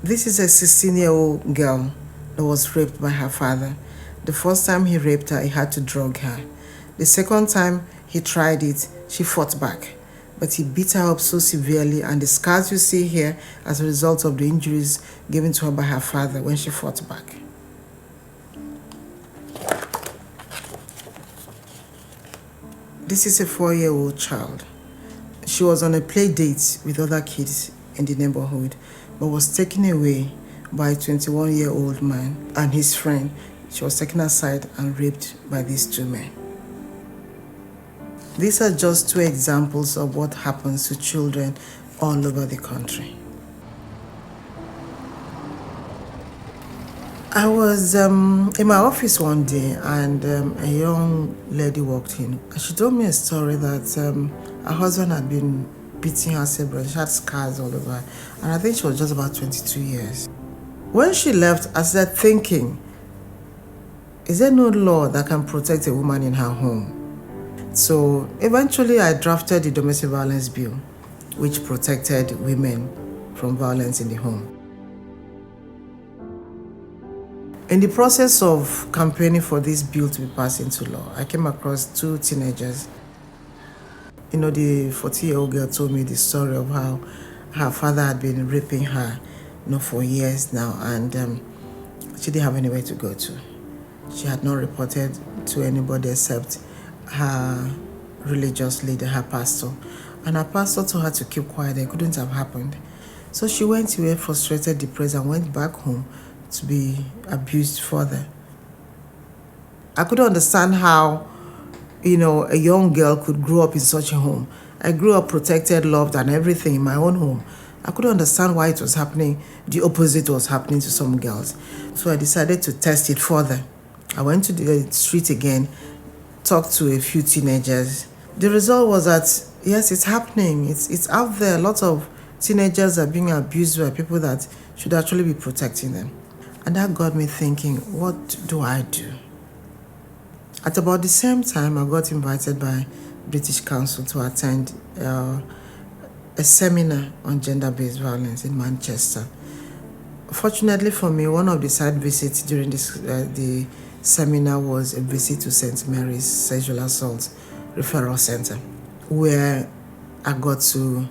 This is a 16-year-old girl that was raped by her father. The first time he raped her, he had to drug her. The second time he tried it, she fought back. But he beat her up so severely, and the scars you see here as a result of the injuries given to her by her father when she fought back. This is a 4-year-old child. She was on a play date with other kids in the neighborhood, but was taken away by a 21-year-old man and his friend. She was taken aside and raped by these two men. These are just two examples of what happens to children all over the country. I was in my office one day, and a young lady walked in. She told me a story that her husband had been beating her severely. She had scars all over, and I think she was just about 22 years. When she left, I started thinking, is there no law that can protect a woman in her home? So eventually I drafted the Domestic Violence Bill, which protected women from violence in the home. In the process of campaigning for this bill to be passed into law, I came across two teenagers. The 40-year-old girl told me the story of how her father had been raping her, for years now, and she didn't have anywhere to go to. She had not reported to anybody except her religious leader, her pastor. And her pastor told her to keep quiet. It couldn't have happened. So she went away frustrated, depressed, and went back home to be abused further. I couldn't understand how, a young girl could grow up in such a home. I grew up protected, loved, and everything in my own home. I couldn't understand why it was happening. The opposite was happening to some girls. So I decided to test it further. I went to the street again, talked to a few teenagers. The result was that, yes, it's happening. It's out there. Lots of teenagers are being abused by people that should actually be protecting them. And that got me thinking, what do I do? At about the same time, I got invited by British Council to attend a seminar on gender-based violence in Manchester. Fortunately for me, one of the side visits during the seminar was a visit to St. Mary's Sexual Assault Referral Center, where I got to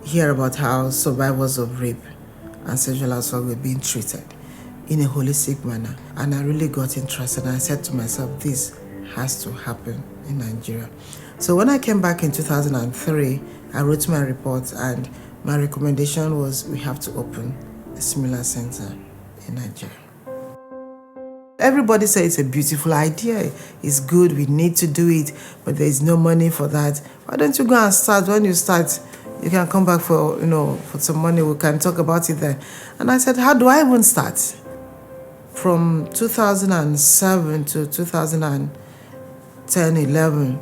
hear about how survivors of rape and sexual assault were being treated in a holistic manner. And I really got interested, and I said to myself, this has to happen in Nigeria. So when I came back in 2003, I wrote my report, and my recommendation was we have to open a similar center in Nigeria. Everybody says it's a beautiful idea, it's good, we need to do it, but there's no money for that. Why don't you go and start? When you start, you can come back for some money, we can talk about it then. And I said, how do I even start? From 2007 to 2010, 11,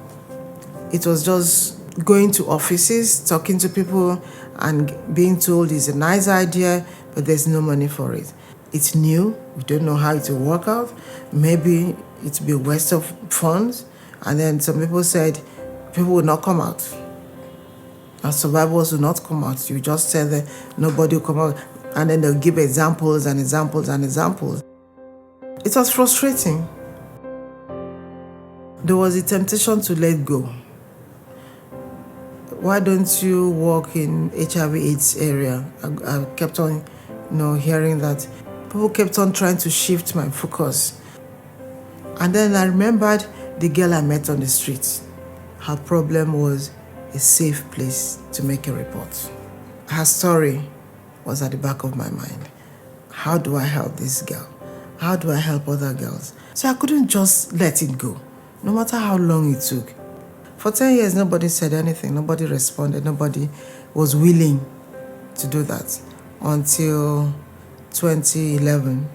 it was just going to offices, talking to people, and being told it's a nice idea, but there's no money for it. It's new, we don't know how it will work out. Maybe it will be a waste of funds. And then some people said people will not come out. And survivors will not come out. You just said that nobody will come out. And then they'll give examples and examples and examples. It was frustrating. There was a temptation to let go. Why don't you work in HIV/AIDS area? I kept on, hearing that. People kept on trying to shift my focus. And then I remembered the girl I met on the street. Her problem was a safe place to make a report. Her story was at the back of my mind. How do I help this girl? How do I help other girls? So I couldn't just let it go, no matter how long it took. For 10 years, nobody said anything. Nobody responded. Nobody was willing to do that until 2011.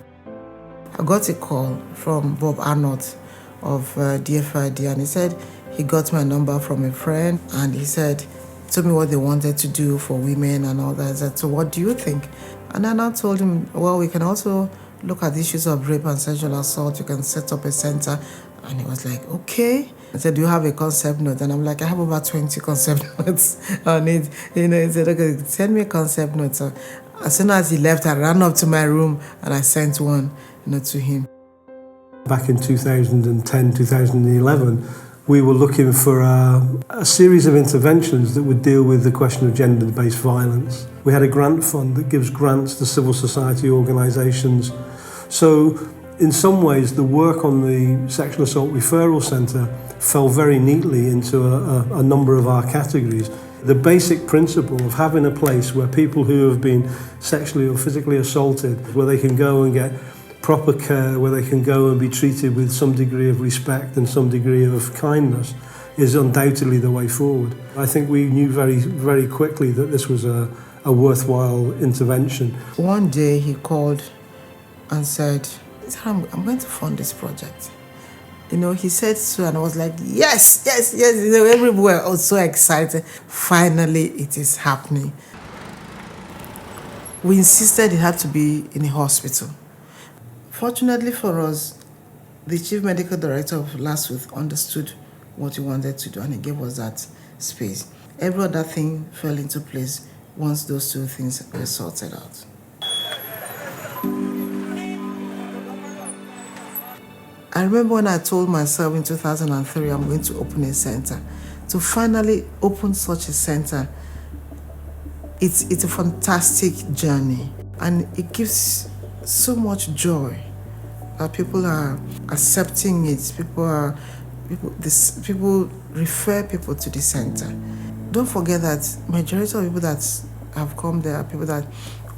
I got a call from Bob Arnott of DFID, and he said he got my number from a friend, and he told me what they wanted to do for women and all that. I said, so what do you think? And then I told him, well, we can also look at issues of rape and sexual assault. You can set up a center. And he was like, okay. I said, do you have a concept note? And I'm like, I have about 20 concept notes on it. He said, okay, send me a concept note. So As soon as he left, I ran up to my room and I sent one, to him. Back in 2010, 2011, we were looking for a series of interventions that would deal with the question of gender-based violence. We had a grant fund that gives grants to civil society organisations. So in some ways, the work on the Sexual Assault Referral Centre fell very neatly into a number of our categories. The basic principle of having a place where people who have been sexually or physically assaulted, where they can go and get proper care, where they can go and be treated with some degree of respect and some degree of kindness, is undoubtedly the way forward. I think we knew very, very quickly that this was a worthwhile intervention. One day he called and said, I'm going to fund this project. He said so, and I was like, yes. Everywhere I was so excited. Finally, it is happening. We insisted it had to be in a hospital. Fortunately for us, the chief medical director of last week understood what he wanted to do, and he gave us that space. Every other thing fell into place once those two things were sorted out. I remember when I told myself in 2003 I'm going to open a center. To finally open such a center, it's a fantastic journey, and it gives so much joy that people are accepting it. People refer people to the center. Don't forget that majority of people that have come there are people that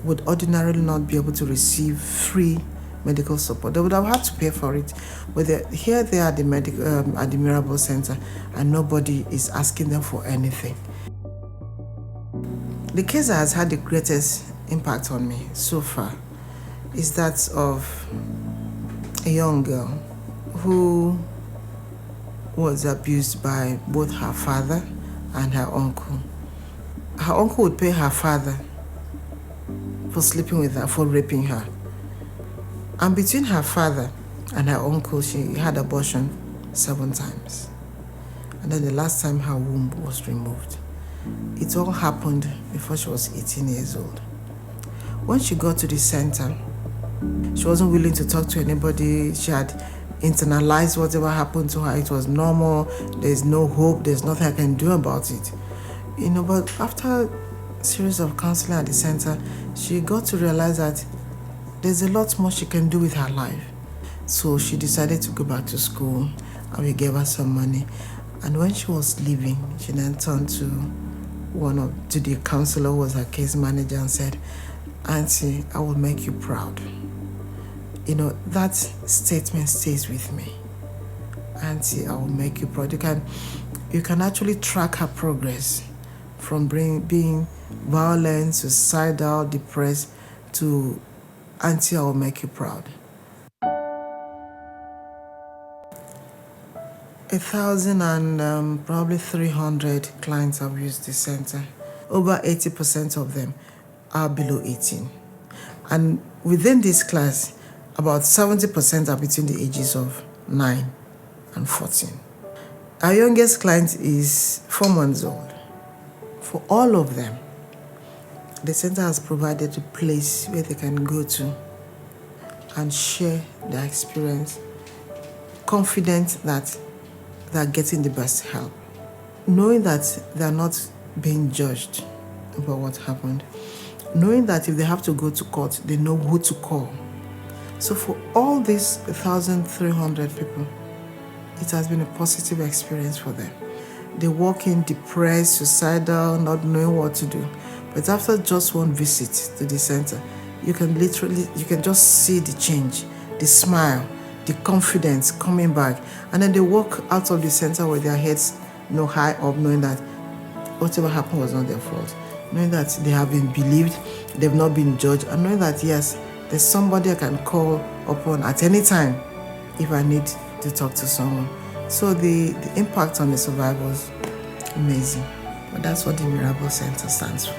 would ordinarily not be able to receive free medical support. They would have had to pay for it. But here they are at the Mirabel'S Center, and nobody is asking them for anything. The case that has had the greatest impact on me so far is that of a young girl who was abused by both her father and her uncle. Her uncle would pay her father for sleeping with her, for raping her. And between her father and her uncle, she had abortion 7 times. And then the last time her womb was removed. It all happened before she was 18 years old. When she got to the center, she wasn't willing to talk to anybody. She had internalized whatever happened to her. It was normal. There's no hope. There's nothing I can do about it. But after a series of counseling at the center, she got to realize that there's a lot more she can do with her life. So she decided to go back to school, and we gave her some money. And when she was leaving, she then turned to the counselor who was her case manager and said, "Auntie, I will make you proud." That statement stays with me. "Auntie, I will make you proud." You can actually track her progress from being violent, suicidal, depressed, to "Auntie, I will make you proud." 1,000 and probably 300 clients have used the center. Over 80% of them are below 18. And within this class, about 70% are between the ages of 9 and 14. Our youngest client is 4 months old. For all of them, the center has provided a place where they can go to and share their experience, confident that they're getting the best help, knowing that they're not being judged about what happened, knowing that if they have to go to court, they know who to call. So for all these 1,300 people, it has been a positive experience for them. They walk in depressed, suicidal, not knowing what to do. But after just one visit to the center, you can just see the change, the smile, the confidence coming back. And then they walk out of the center with their heads high up, knowing that whatever happened was not their fault, knowing that they have been believed, they've not been judged, and knowing that, yes, there's somebody I can call upon at any time if I need to talk to someone. So the impact on the survivors, amazing. But that's what the Mirabel'S Center stands for.